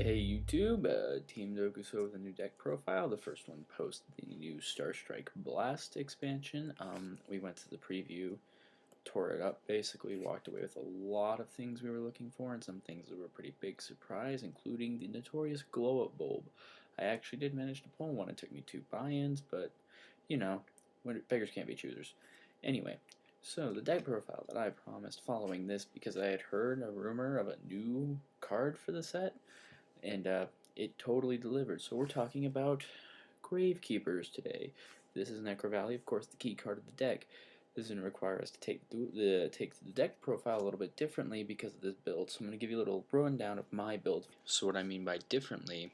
Hey YouTube, Team Dokuso with a new deck profile. The first one post the new Star Strike Blast expansion. We went to the preview, tore it up basically, walked away with a lot of things we were looking for and some things that were a pretty big surprise, including the notorious glow-up bulb. I actually did manage to pull one. It took me 2 buy-ins, but you know, beggars can't be choosers. Anyway, so the deck profile that I promised following this because I had heard a rumor of a new card for the set, and it totally delivered. So we're talking about Gravekeepers today. This is Necro Valley, of course, the key card of the deck. This is going to require us to take the deck profile a little bit differently because of this build. So I'm going to give you a little rundown of my build. So what I mean by differently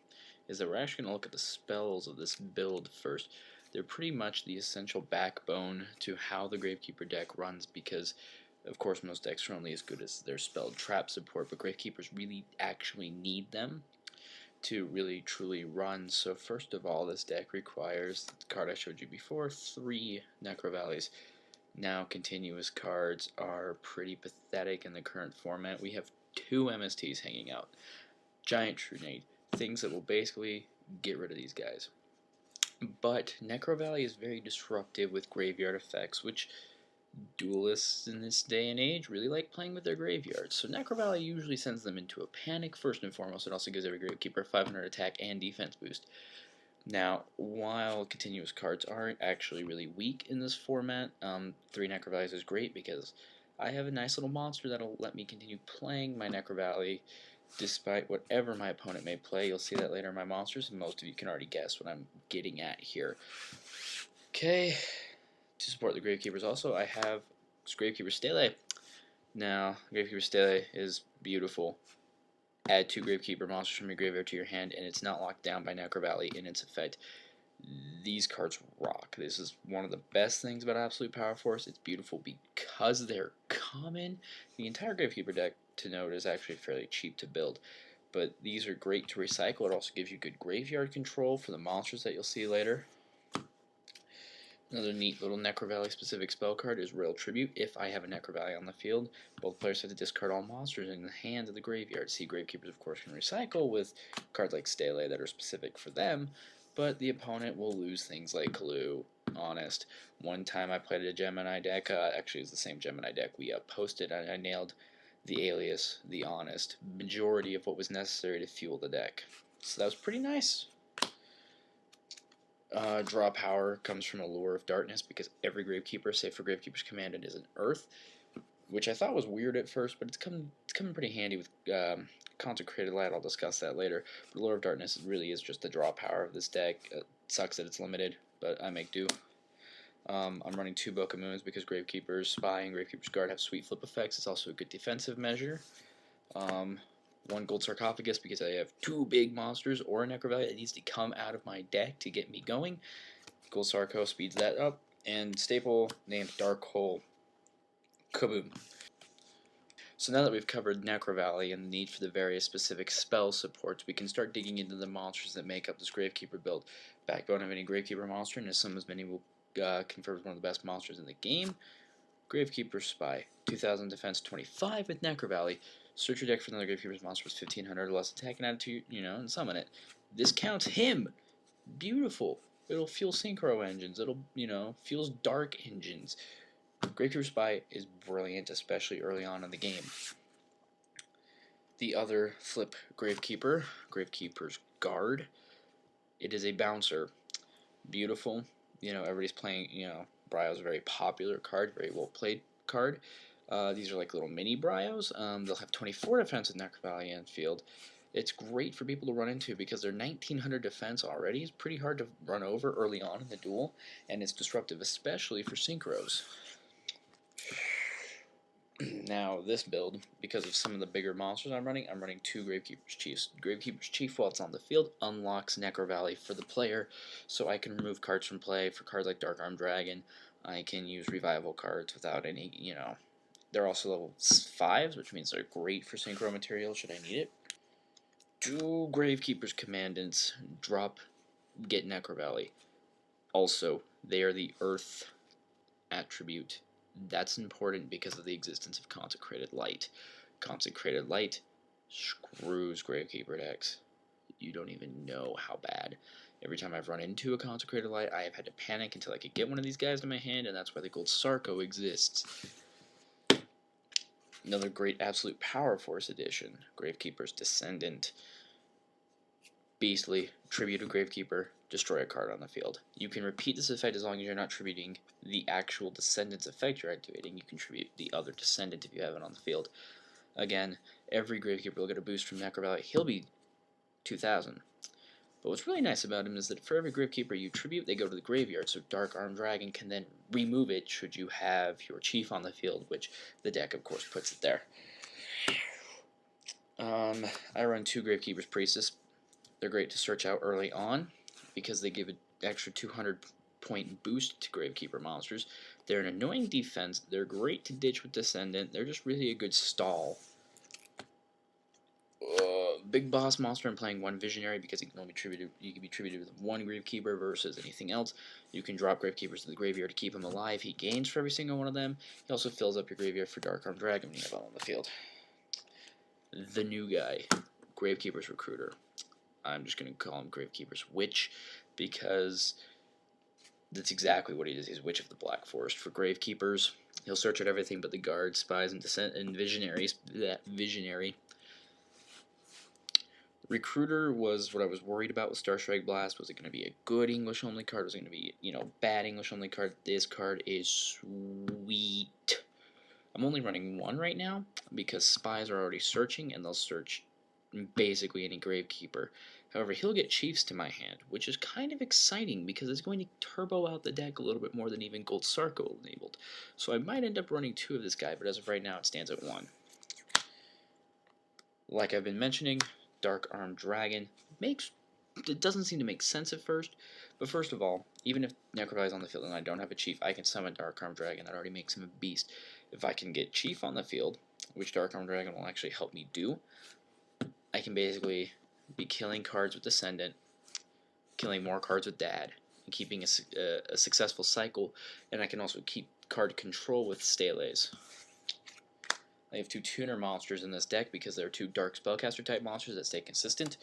is that we're actually going to look at the spells of this build first. They're pretty much the essential backbone to how the Gravekeeper deck runs because of course, most decks are only as good as their spelled trap support, but Gravekeepers really actually need them to really truly run. So first of all, this deck requires the card I showed you before, 3 Necro Valleys. Now continuous cards are pretty pathetic in the current format. We have 2 MSTs hanging out. Giant Trunade, things that will basically get rid of these guys. But Necro Valley is very disruptive with graveyard effects, which duelists in this day and age really like playing with their graveyards. So Necro Valley usually sends them into a panic first and foremost. It also gives every Gravekeeper a 500 attack and defense boost. Now, while continuous cards aren't actually really weak in this format, 3 Necro Valleys is great because I have a nice little monster that'll let me continue playing my Necro Valley despite whatever my opponent may play. You'll see that later in my monsters, and most of you can already guess what I'm getting at here. Okay, to support the Gravekeepers also, I have Gravekeepers Stele. Now, Gravekeepers Stele is beautiful. Add 2 Gravekeeper monsters from your graveyard to your hand, and it's not locked down by Necro Valley in its effect. These cards rock. This is one of the best things about Absolute Power Force. It's beautiful because they're common. The entire Gravekeeper deck, to note, is actually fairly cheap to build, but these are great to recycle. It also gives you good graveyard control for the monsters that you'll see later. Another neat little Necro Valley specific spell card is Royal Tribute. If I have a Necro Valley on the field, both players have to discard all monsters in the hand of the graveyard. See, Gravekeepers of course can recycle with cards like Stele that are specific for them, but the opponent will lose things like Clue, Honest. One time I played a Gemini deck, actually it was the same Gemini deck we posted, and I nailed the Alias, the Honest, majority of what was necessary to fuel the deck. So that was pretty nice. Draw power comes from Allure of Darkness because every Gravekeeper, save for Gravekeepers Commanded, is an Earth, which I thought was weird at first, but it's coming pretty handy with Consecrated Light. I'll discuss that later. But Allure of Darkness really is just the draw power of this deck. It sucks that it's limited, but I make do. I'm running 2 Book of Moons because Gravekeepers Spy and Gravekeepers Guard have sweet flip effects. It's also a good defensive measure. 1 Gold Sarcophagus because I have 2 big monsters or a Necro Valley that needs to come out of my deck to get me going. Gold Sarco speeds that up. And staple named Dark Hole. Kaboom. So now that we've covered Necro Valley and the need for the various specific spell supports, we can start digging into the monsters that make up this Gravekeeper build. Backbone of any Gravekeeper monster, and as some as many will confer as one of the best monsters in the game. Gravekeeper Spy, 2000 defense, 25 with Necro Valley. Search your deck for another Gravekeeper's monster with 1500 or less attack and add it to, and summon it. This counts him. Beautiful. It'll fuel Synchro engines. It'll, fuels Dark engines. Gravekeeper Spy is brilliant, especially early on in the game. The other flip Gravekeeper, Gravekeeper's Guard. It is a bouncer. Beautiful. Everybody's playing, Bryo's a very popular card, very well played card. These are like little mini Bryos. They'll have 24 defense with Necro Valley and field. It's great for people to run into because their 1900 defense already is pretty hard to run over early on in the duel, and it's disruptive, especially for synchros. Now, this build, because of some of the bigger monsters I'm running 2 Gravekeepers Chiefs. Gravekeepers Chief, while it's on the field, unlocks Necro Valley for the player, so I can remove cards from play for cards like Dark Arm Dragon. I can use revival cards without any, They're also level 5s, which means they're great for synchro material should I need it. 2 Gravekeepers Commandants, drop, get Necro Valley. Also, they are the Earth attribute. That's important because of the existence of Consecrated Light. Consecrated Light screws Gravekeeper decks. you don't even know how bad. Every time I've run into a Consecrated Light, I have had to panic until I could get one of these guys to my hand, and that's why the Gold Sarco exists. Another great Absolute Power Force edition, Gravekeeper's Descendant. Beastly, tribute a Gravekeeper, destroy a card on the field. You can repeat this effect as long as you're not tributing the actual Descendant's effect you're activating. You can tribute the other Descendant if you have it on the field. Again, every Gravekeeper will get a boost from Necro Valley. He'll be 2,000. But what's really nice about him is that for every Gravekeeper you tribute, they go to the graveyard, so Dark Armed Dragon can then remove it should you have your Chief on the field, which the deck, of course, puts it there. I run 2 Gravekeepers Priestess. They're great to search out early on because they give an extra 200-point boost to Gravekeeper monsters. They're an annoying defense. They're great to ditch with Descendant. They're just really a good stall. Big boss monster and playing 1 Visionary because he can only be tributed. You can be tributed with 1 Gravekeeper versus anything else. You can drop Gravekeepers to the graveyard to keep him alive. He gains for every single one of them. He also fills up your graveyard for Dark Armed Dragon when you have it on the field. The new guy, Gravekeepers Recruiter. I'm just going to call him Gravekeepers Witch because that's exactly what he is. He's Witch of the Black Forest. For Gravekeepers, he'll search out everything but the guards, spies, and visionaries. That visionary. Recruiter was what I was worried about with Starstrike Blast. Was it going to be a good English only card? Was it going to be, bad English only card? This card is sweet. I'm only running 1 right now because spies are already searching and they'll search basically any Gravekeeper. However, he'll get Chiefs to my hand, which is kind of exciting because it's going to turbo out the deck a little bit more than even Gold Sarco enabled. So I might end up running 2 of this guy, but as of right now it stands at 1. Like I've been mentioning, Dark Armed Dragon it doesn't seem to make sense at first, but first of all, even if Necro Valley is on the field and I don't have a Chief, I can summon Dark Armed Dragon. That already makes him a beast. If I can get Chief on the field, which Dark Armed Dragon will actually help me do, I can basically be killing cards with Descendant, killing more cards with Dad, and keeping a successful cycle, and I can also keep card control with Steles. I have 2 tuner monsters in this deck because they're 2 dark spellcaster type monsters that stay consistent.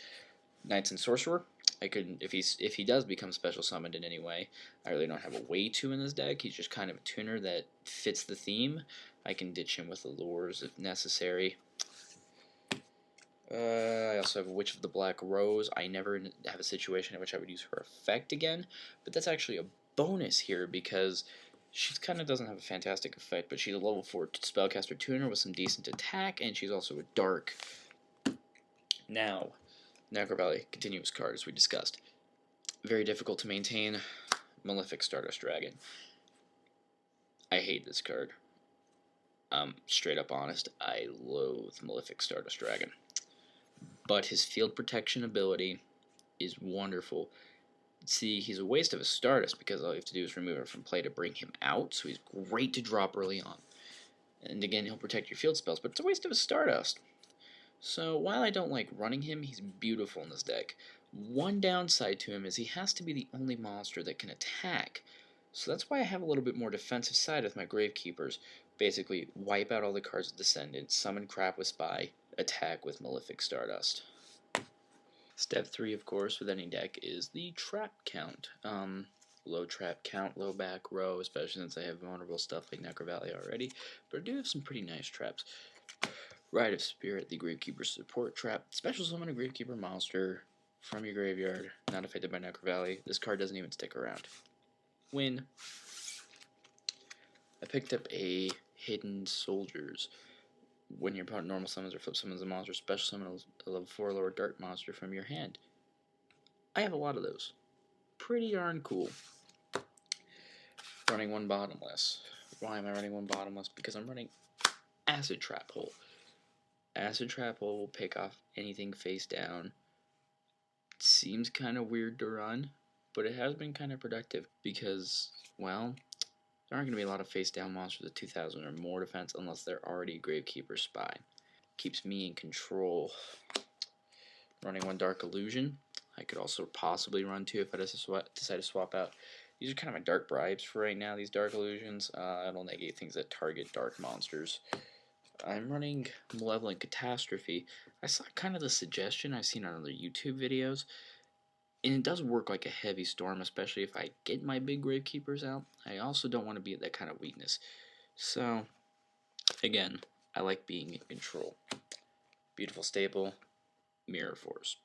Knights and Sorcerer. I could, if he does become special summoned in any way, I really don't have a way to in this deck. He's just kind of a tuner that fits the theme. I can ditch him with Allures if necessary. I also have a Witch of the Black Rose. I never have a situation in which I would use her effect again, but that's actually a bonus here because she kind of doesn't have a fantastic effect, but she's a level 4 spellcaster tuner with some decent attack, and she's also a dark. Now, Necro Valley, continuous card, as we discussed. Very difficult to maintain. Malefic Stardust Dragon. I hate this card. Straight up honest, I loathe Malefic Stardust Dragon. But his field protection ability is wonderful. See, he's a waste of a Stardust because all you have to do is remove it from play to bring him out, so he's great to drop early on. And again, he'll protect your field spells, but it's a waste of a Stardust. So while I don't like running him, he's beautiful in this deck. One downside to him is he has to be the only monster that can attack. So that's why I have a little bit more defensive side with my Gravekeepers. Basically, wipe out all the cards with Descendant, summon crap with Spy, attack with Malefic Stardust. Step 3, of course, with any deck is the trap count. Low trap count, low back row, especially since I have vulnerable stuff like Necro Valley already, but I do have some pretty nice traps. Rite of Spirit, the Gravekeeper support trap. Special summon a Gravekeeper monster from your graveyard, not affected by Necro Valley. This card doesn't even stick around. Win. I picked up a Hidden Soldiers. When your opponent normal summons or flip summons a monster, special summon a level 4 lower dark monster from your hand. I have a lot of those. Pretty darn cool. Running 1 bottomless. Why am I running 1 bottomless? Because I'm running Acid Trap Hole. Acid Trap Hole will pick off anything face down. It seems kind of weird to run, but it has been kind of productive because, well, there aren't going to be a lot of face down monsters at 2,000 or more defense unless they're already Gravekeeper Spy. Keeps me in control. Running 1 Dark Illusion. I could also possibly run 2 if I decide to swap out. These are kind of my dark bribes for right now, these Dark Illusions. It'll negate things that target dark monsters. I'm running Malevolent Catastrophe. I saw kind of the suggestion I've seen on other YouTube videos, and it does work like a heavy storm, especially if I get my big Gravekeepers out. I also don't want to be at that kind of weakness. So, again, I like being in control. Beautiful staple, Mirror Force.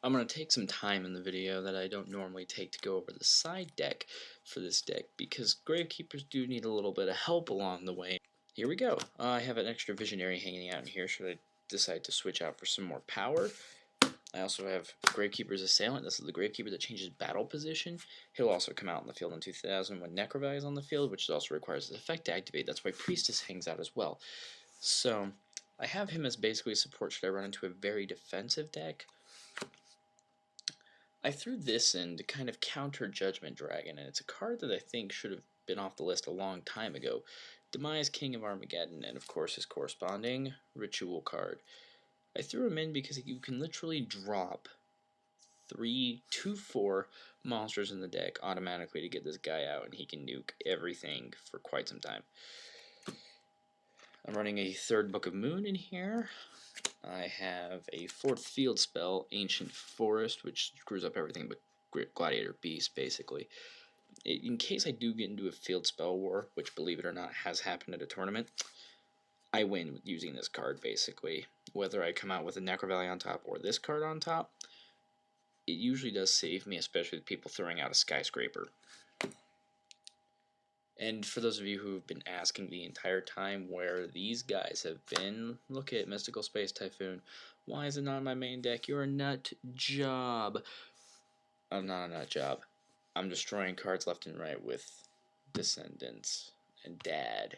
I'm going to take some time in the video that I don't normally take to go over the side deck for this deck, because Gravekeepers do need a little bit of help along the way. Here we go. I have an extra Visionary hanging out in here should I decide to switch out for some more power. I also have Gravekeeper's Assailant. This is the Gravekeeper that changes battle position. He'll also come out in the field in 2000 when Necrovalley is on the field, which also requires this effect to activate. That's why Priestess hangs out as well. So, I have him as basically support should I run into a very defensive deck. I threw this in to kind of counter Judgment Dragon, and it's a card that I think should have been off the list a long time ago. Demise King of Armageddon, and of course his corresponding Ritual card. I threw him in because you can literally drop 3/2/4 monsters in the deck automatically to get this guy out, and he can nuke everything for quite some time. I'm running a third Book of Moon in here. I have a fourth field spell, Ancient Forest, which screws up everything but Gladiator Beast, basically. In case I do get into a field spell war, which, believe it or not, has happened at a tournament, I win with using this card, basically. Whether I come out with a Necrovalley on top or this card on top, it usually does save me, especially with people throwing out a Skyscraper. And for those of you who've been asking the entire time where these guys have been, look at Mystical Space Typhoon. Why is it not in my main deck? You're a nut job. I'm not a nut job. I'm destroying cards left and right with Descendants and Dad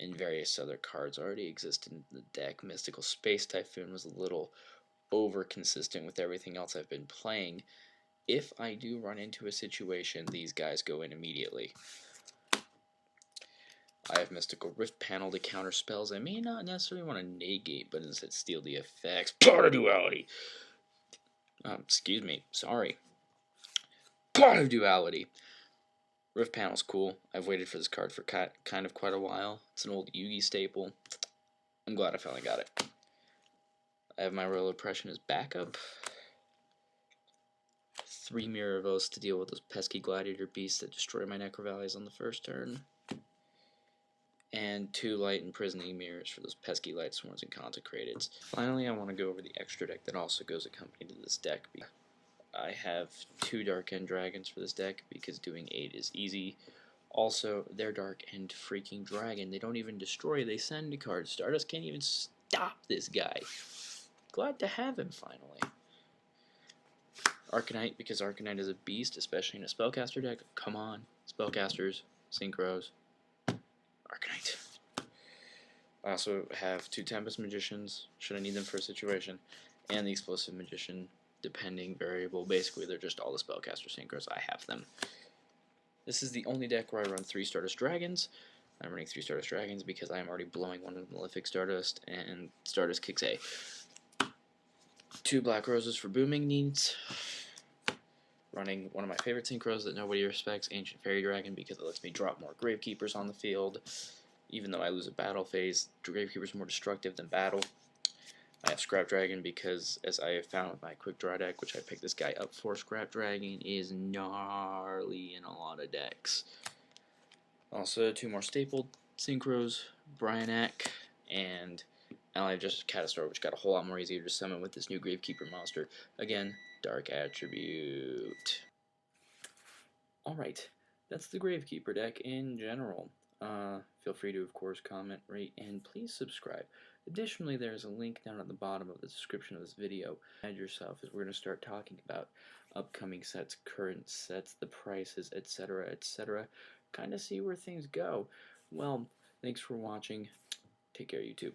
and various other cards already exist in the deck. Mystical Space Typhoon was a little over consistent with everything else I've been playing. If I do run into a situation, these guys go in immediately. I have Mystical Rift Panel to counter spells I may not necessarily want to negate, but instead steal the effects. Part of Duality! Excuse me, sorry. Part of Duality! Rift Panel's cool. I've waited for this card for kind of quite a while. It's an old Yugi staple. I'm glad I finally got it. I have my Royal Oppression as backup. 3 Mirror of Oaths to deal with those pesky Gladiator Beasts that destroy my Necrovalleys on the first turn. And 2 Light Imprisoning Mirrors for those pesky Light Sworns and Consecrateds. Finally, I want to go over the extra deck that also goes accompanied to this deck. I have 2 Dark End Dragons for this deck because doing 8 is easy. Also, they're Dark End freaking Dragon. They don't even destroy, they send a card. Stardust can't even stop this guy. Glad to have him finally. Arcanite, because Arcanite is a beast, especially in a Spellcaster deck. Come on, Spellcasters, Synchros. Arcanite. I also have 2 Tempest Magicians, should I need them for a situation, and the Explosive Magician, depending variable. Basically, they're just all the Spellcaster Synchros. I have them. This is the only deck where I run 3 Stardust Dragons. I'm running 3 Stardust Dragons because I am already blowing one of the Malefic Stardust, and Stardust kicks A. 2 Black Roses for booming needs. Running one of my favorite Synchros that nobody respects, Ancient Fairy Dragon, because it lets me drop more Gravekeepers on the field. Even though I lose a battle phase, Gravekeeper is more destructive than battle. I have Scrap Dragon because, as I have found with my Quick Draw deck, which I picked this guy up for, Scrap Dragon is gnarly in a lot of decks. Also, 2 more stapled Synchros, Bryanak, and Ally of Justice Catastar, which got a whole lot more easier to summon with this new Gravekeeper monster. Again, Dark Attribute. Alright, that's the Gravekeeper deck in general. Feel free to, of course, comment, rate, and please subscribe. Additionally, there's a link down at the bottom of the description of this video. Add yourself, as we're going to start talking about upcoming sets, current sets, the prices, etc., etc. Kind of see where things go. Well, thanks for watching. Take care, YouTube.